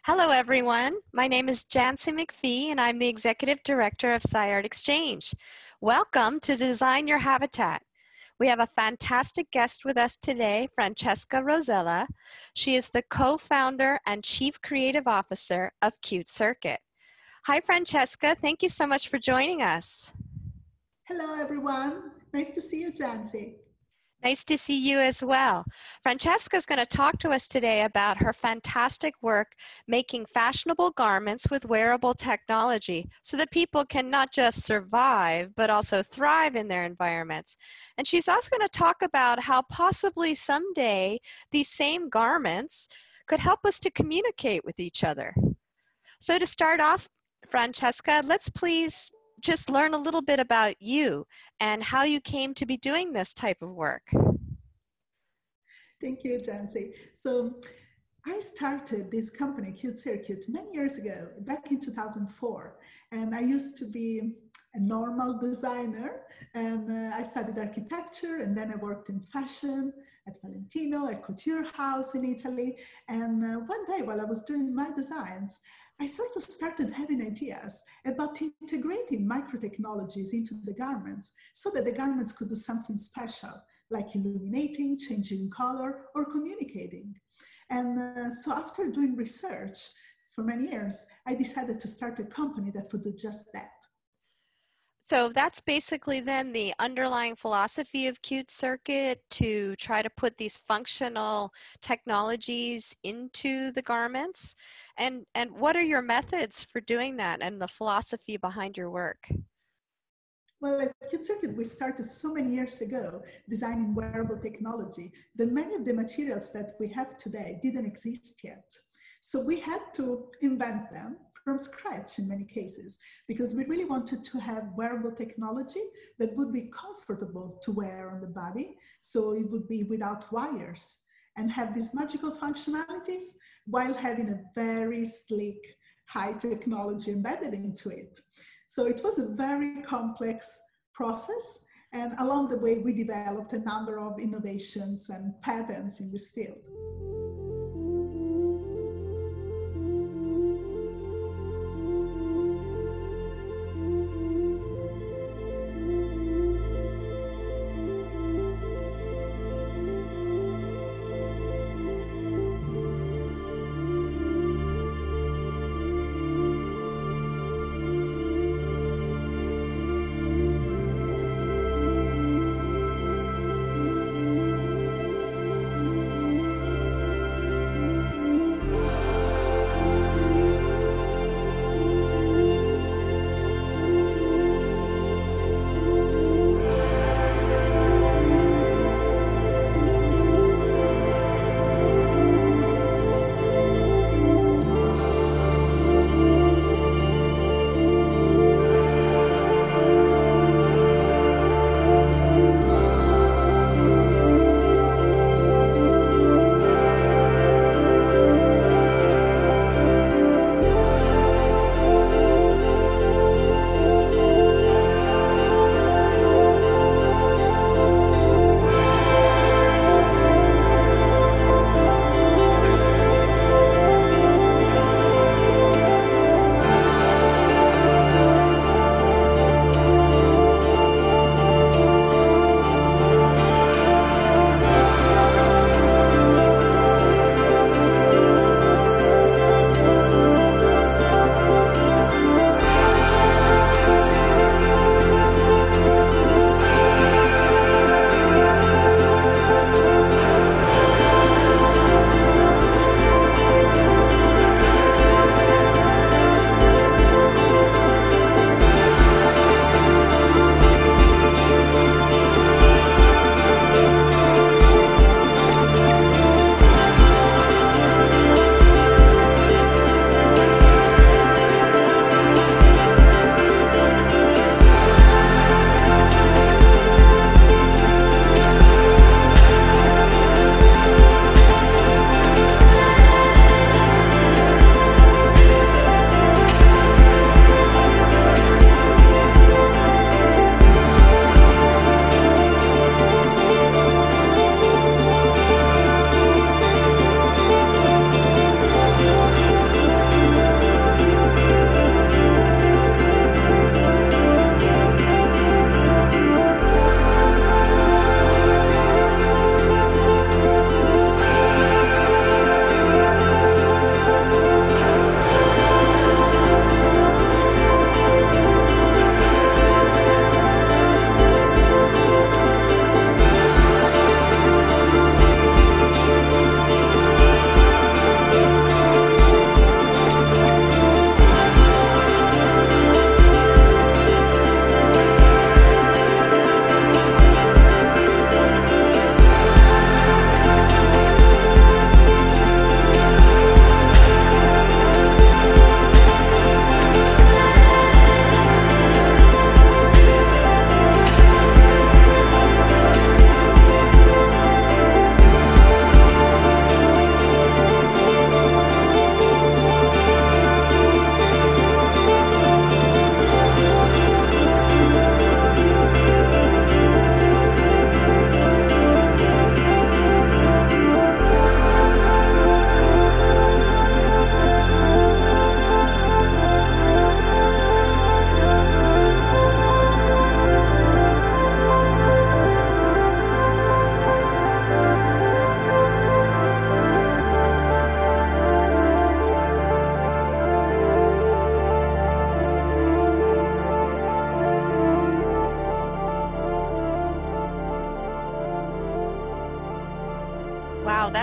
Hello, everyone. My name is Jancy McPhee, and I'm the Executive Director of SciArtExchange. Welcome to Design Your Habitat. We have a fantastic guest with us today, Francesca Rosella. She is the co-founder and Chief Creative Officer of Cute Circuit. Hi, Francesca. Thank you so much for joining us. Hello, everyone. Nice to see you, Jancy. Nice to see you as well. Francesca is going to talk to us today about her fantastic work making fashionable garments with wearable technology so that people can not just survive, but also thrive in their environments. And she's also going to talk about how possibly someday these same garments could help us to communicate with each other. So to start off, Francesca, let's please just learn a little bit about you and how you came to be doing this type of work. Thank you, Jancy. So I started this company, Cute Circuit, many years ago, back in 2004. And I used to be a normal designer, and I studied architecture, and then I worked in fashion at Valentino, a couture house in Italy. And one day while I was doing my designs, I sort of started having ideas about integrating microtechnologies into the garments so that the garments could do something special, like illuminating, changing color, or communicating. And so after doing research for many years, I decided to start a company that would do just that. So that's basically then the underlying philosophy of Cute Circuit, to try to put these functional technologies into the garments. And what are your methods for doing that and the philosophy behind your work? Well, at Cute Circuit, we started so many years ago designing wearable technology that many of the materials that we have today didn't exist yet. So we had to invent them from scratch in many cases, because we really wanted to have wearable technology that would be comfortable to wear on the body. So it would be without wires and have these magical functionalities while having a very sleek, high technology embedded into it. So it was a very complex process. And along the way, we developed a number of innovations and patents in this field.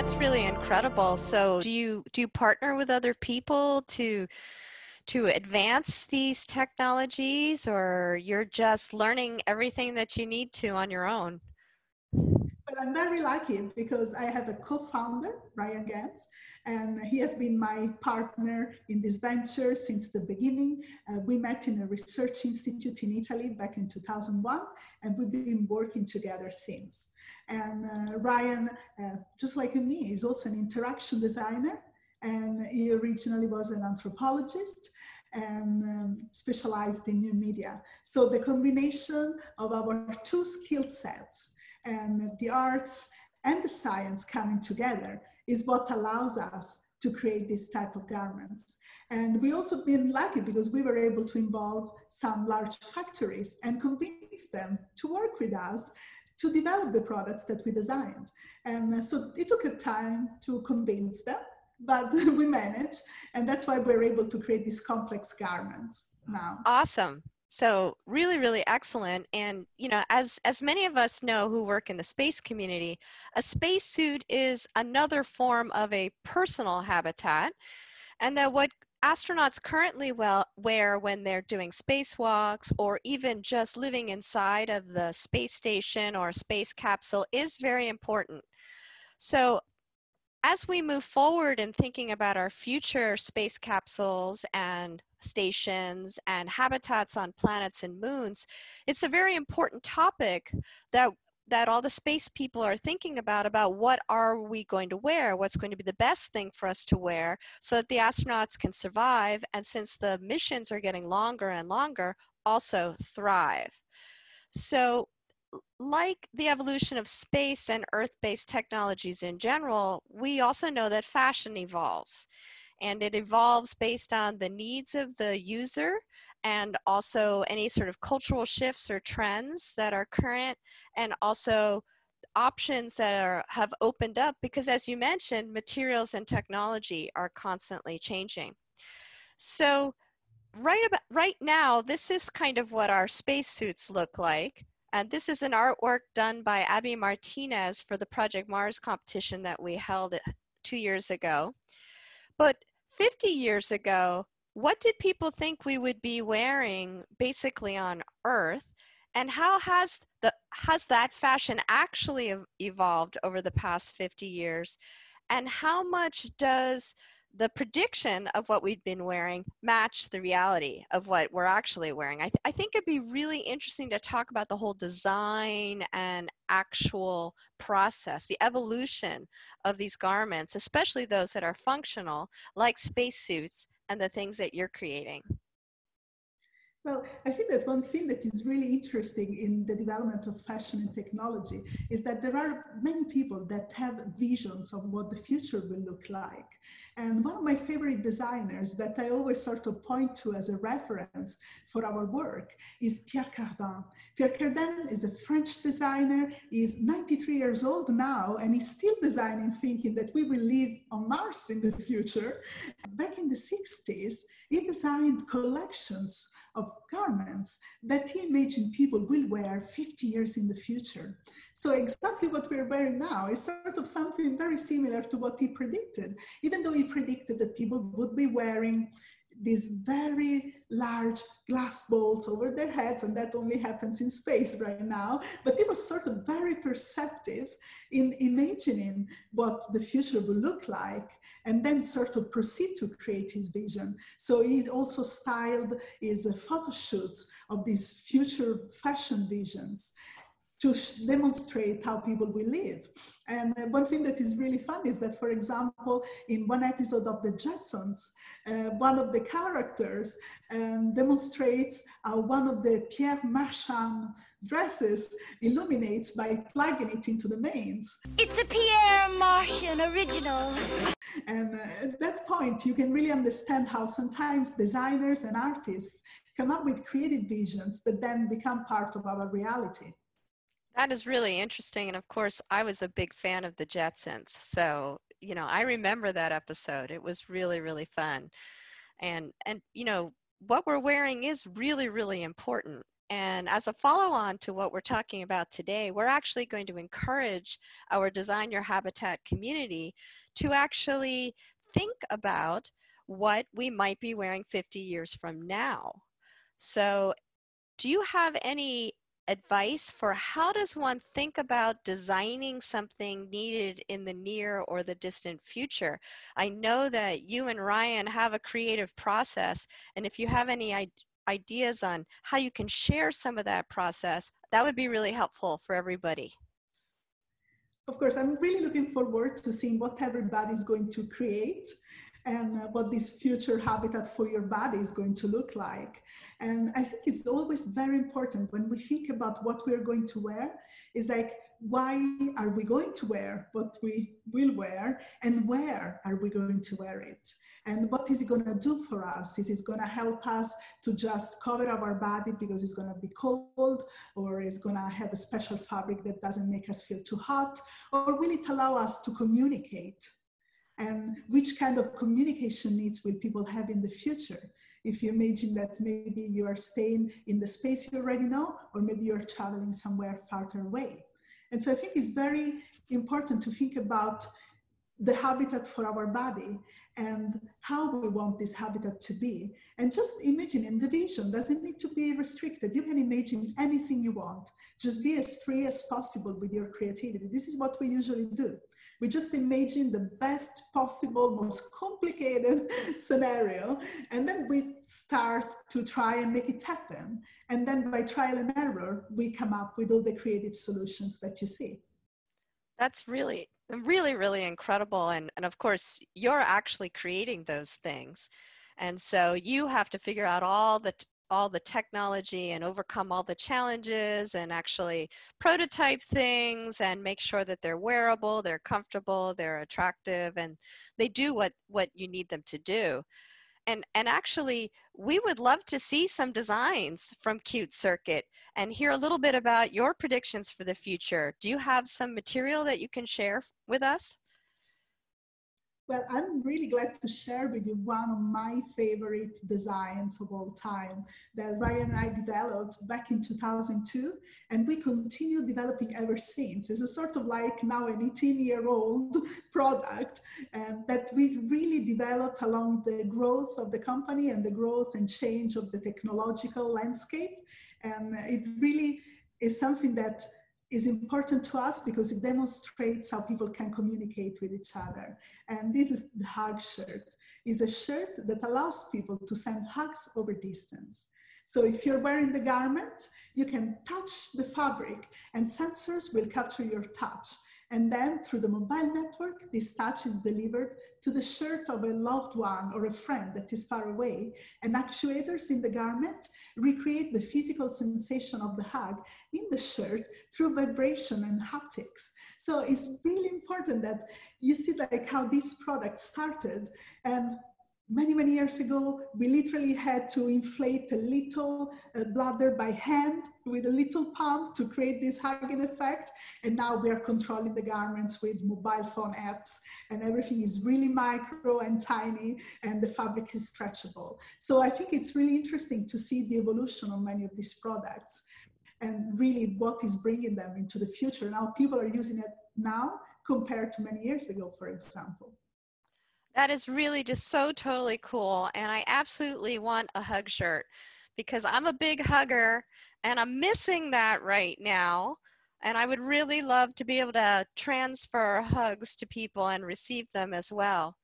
that's really incredible. So do you partner with other people to advance these technologies, or you're just learning everything that you need to on your own? But I'm very lucky because I have a co-founder, Ryan Gantz, and he has been my partner in this venture since the beginning. We met in a research institute in Italy back in 2001, and we've been working together since. And Ryan, just like me, is also an interaction designer, and he originally was an anthropologist and specialized in new media. So the combination of our two skill sets, and the arts and the science coming together is what allows us to create this type of garments. And we also been lucky because we were able to involve some large factories and convince them to work with us to develop the products that we designed. And so it took a time to convince them, but we managed, and that's why we're able to create these complex garments now. Awesome. So really, really excellent. And, as many of us know who work in the space community, a spacesuit is another form of a personal habitat. And that what astronauts currently wear when they're doing spacewalks or even just living inside of the space station or space capsule is very important. So as we move forward in thinking about our future space capsules and stations and habitats on planets and moons, it's a very important topic that all the space people are thinking about what are we going to wear, what's going to be the best thing for us to wear so that the astronauts can survive, and since the missions are getting longer and longer, also thrive. So like the evolution of space and Earth-based technologies in general, we also know that fashion evolves. And it evolves based on the needs of the user and also any sort of cultural shifts or trends that are current, and also options that have opened up because, as you mentioned, materials and technology are constantly changing. So right now, this is kind of what our spacesuits look like. And this is an artwork done by Abby Martinez for the Project Mars competition that we held 2 years ago. But 50 years ago, what did people think we would be wearing basically on Earth? And how has that fashion actually evolved over the past 50 years? And how much does the prediction of what we've been wearing match the reality of what we're actually wearing? I think it'd be really interesting to talk about the whole design and actual process, the evolution of these garments, especially those that are functional, like spacesuits and the things that you're creating. Well, I think that one thing that is really interesting in the development of fashion and technology is that there are many people that have visions of what the future will look like. And one of my favorite designers that I always sort of point to as a reference for our work is Pierre Cardin. Pierre Cardin is a French designer. He's 93 years old now, and he's still designing, thinking that we will live on Mars in the future. Back in the 60s, he designed collections of garments that he imagined people will wear 50 years in the future. So exactly what we're wearing now is sort of something very similar to what he predicted, even though he predicted that people would be wearing these very large glass balls over their heads, and that only happens in space right now. But he was sort of very perceptive in imagining what the future will look like, and then sort of proceed to create his vision. So he also styled his photo shoots of these future fashion visions to demonstrate how people will live. And one thing that is really fun is that, for example, in one episode of The Jetsons, one of the characters demonstrates how one of the Pierre Marchand dresses illuminates by plugging it into the mains. It's a Pierre Marchand original. And at that point, you can really understand how sometimes designers and artists come up with creative visions that then become part of our reality. That is really interesting. And of course, I was a big fan of the Jetsons. So, I remember that episode. It was really, really fun. And what we're wearing is really, really important. And as a follow-on to what we're talking about today, we're actually going to encourage our Design Your Habitat community to actually think about what we might be wearing 50 years from now. So do you have any advice for how does one think about designing something needed in the near or the distant future? I know that you and Ryan have a creative process, and if you have any ideas on how you can share some of that process, that would be really helpful for everybody. Of course, I'm really looking forward to seeing what everybody's going to create and what this future habitat for your body is going to look like. And I think it's always very important when we think about what we're going to wear, is like, why are we going to wear what we will wear, and where are we going to wear it? And what is it going to do for us? Is it going to help us to just cover our body because it's going to be cold, or is going to have a special fabric that doesn't make us feel too hot, or will it allow us to communicate? And which kind of communication needs will people have in the future? If you imagine that maybe you are staying in the space you already know, or maybe you're traveling somewhere farther away. And so I think it's very important to think about the habitat for our body and how we want this habitat to be. And just imagine, in the vision doesn't need to be restricted. You can imagine anything you want. Just be as free as possible with your creativity. This is what we usually do. We just imagine the best possible, most complicated scenario, and then we start to try and make it happen. And then by trial and error, we come up with all the creative solutions that you see. That's really incredible. And of course, you're actually creating those things. And so you have to figure out all the technology and overcome all the challenges and actually prototype things and make sure that they're wearable, they're comfortable, they're attractive, and they do what you need them to do. And actually, we would love to see some designs from Cute Circuit and hear a little bit about your predictions for the future. Do you have some material that you can share with us? Well, I'm really glad to share with you one of my favorite designs of all time that Ryan and I developed back in 2002, and we continue developing ever since. It's a sort of like now an 18-year-old product that we really developed along the growth of the company and the growth and change of the technological landscape. And it really is something that is important to us because it demonstrates how people can communicate with each other. And this is the hug shirt. It's a shirt that allows people to send hugs over distance. So if you're wearing the garment, you can touch the fabric and sensors will capture your touch. And then through the mobile network, this touch is delivered to the shirt of a loved one or a friend that is far away. And actuators in the garment recreate the physical sensation of the hug in the shirt through vibration and haptics. So it's really important that you see like how this product started. And many years ago, we literally had to inflate a little bladder by hand with a little pump to create this hugging effect. And now we are controlling the garments with mobile phone apps, and everything is really micro and tiny, and the fabric is stretchable. So I think it's really interesting to see the evolution of many of these products and really what is bringing them into the future. Now people are using it now compared to many years ago, for example. That is really just so totally cool. And I absolutely want a hug shirt because I'm a big hugger and I'm missing that right now. And I would really love to be able to transfer hugs to people and receive them as well.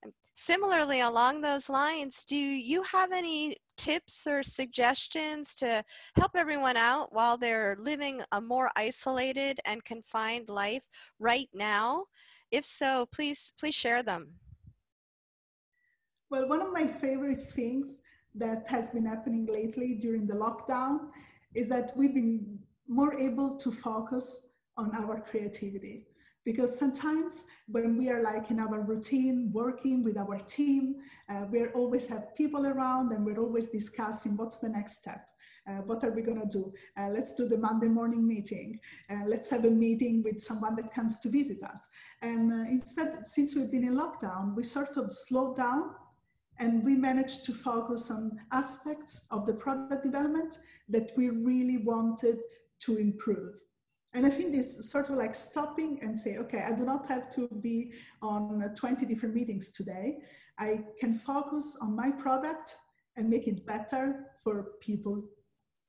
And similarly, along those lines, do you have any tips or suggestions to help everyone out while they're living a more isolated and confined life right now? If so, please share them. Well, one of my favorite things that has been happening lately during the lockdown is that we've been more able to focus on our creativity. Because sometimes when we are like in our routine, working with our team, we always have people around and we're always discussing what's the next step. What are we going to do? Let's do the Monday morning meeting. Let's have a meeting with someone that comes to visit us. And instead, since we've been in lockdown, we sort of slowed down And we managed to focus on aspects of the product development that we really wanted to improve. And I think this sort of like stopping and say, okay, I do not have to be on 20 different meetings today. I can focus on my product and make it better for people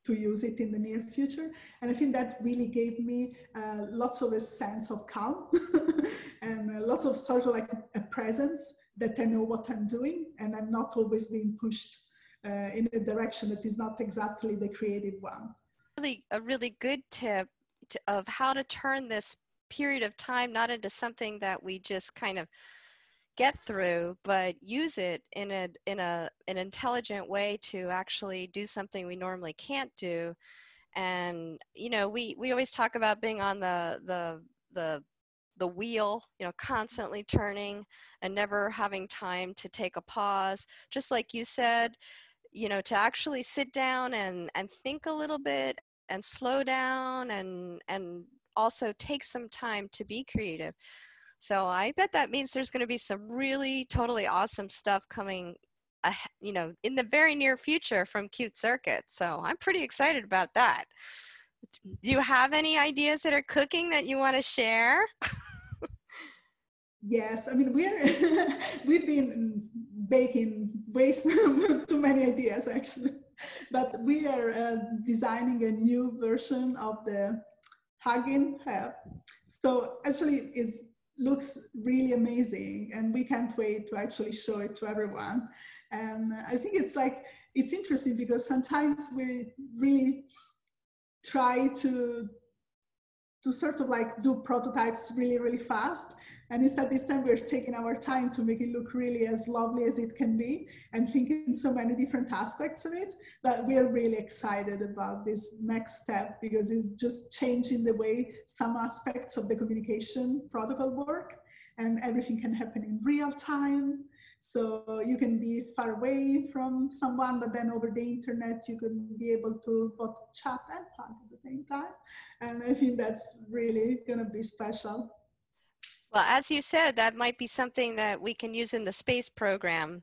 to use it in the near future. And I think that really gave me lots of a sense of calm and lots of sort of like a presence that I know what I'm doing, and I'm not always being pushed in a direction that is not exactly the creative one. A really good tip of how to turn this period of time not into something that we just kind of get through, but use it in an intelligent way to actually do something we normally can't do. And you know, we always talk about being on the wheel, you know, constantly turning and never having time to take a pause. Just like you said, you know, to actually sit down and think a little bit and slow down and also take some time to be creative. So I bet that means there's going to be some really totally awesome stuff coming, you know, in the very near future from Cute Circuit. So I'm pretty excited about that. Do you have any ideas that are cooking that you want to share? Yes, I mean, we've been baking ways too many ideas actually, but we are designing a new version of the Hugging app. So actually it looks really amazing, and we can't wait to actually show it to everyone. And I think it's interesting because sometimes we really try to sort of like do prototypes really, really fast. And instead this time we're taking our time to make it look really as lovely as it can be and thinking so many different aspects of it. But we are really excited about this next step because it's just changing the way some aspects of the communication protocol work, and everything can happen in real time. So you can be far away from someone, but then over the internet, you can be able to both chat and hug at the same time. And I think that's really going to be special. Well, as you said, that might be something that we can use in the space program,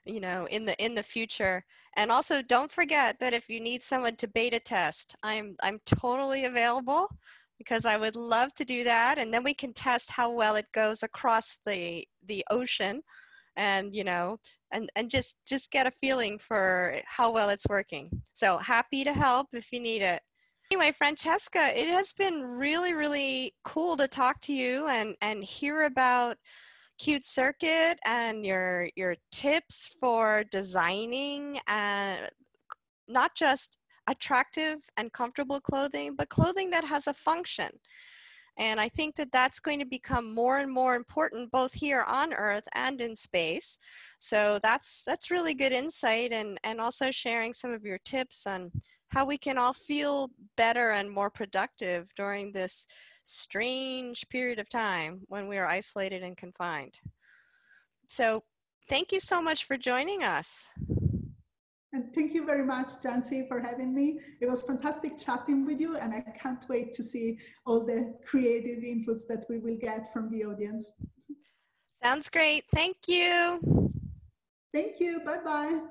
you know, in the future. And also don't forget that if you need someone to beta test, I'm totally available, because I would love to do that. And then we can test how well it goes across the ocean, and you know, and just get a feeling for how well it's working. So happy to help if you need it. Anyway, Francesca, it has been really, really cool to talk to you and hear about Cute Circuit and your tips for designing and not just attractive and comfortable clothing, but clothing that has a function. And I think that that's going to become more and more important both here on Earth and in space. So that's really good insight, and also sharing some of your tips on how we can all feel better and more productive during this strange period of time when we are isolated and confined. So thank you so much for joining us. And thank you very much, Jancy, for having me. It was fantastic chatting with you, and I can't wait to see all the creative inputs that we will get from the audience. Sounds great. Thank you. Thank you. Bye-bye.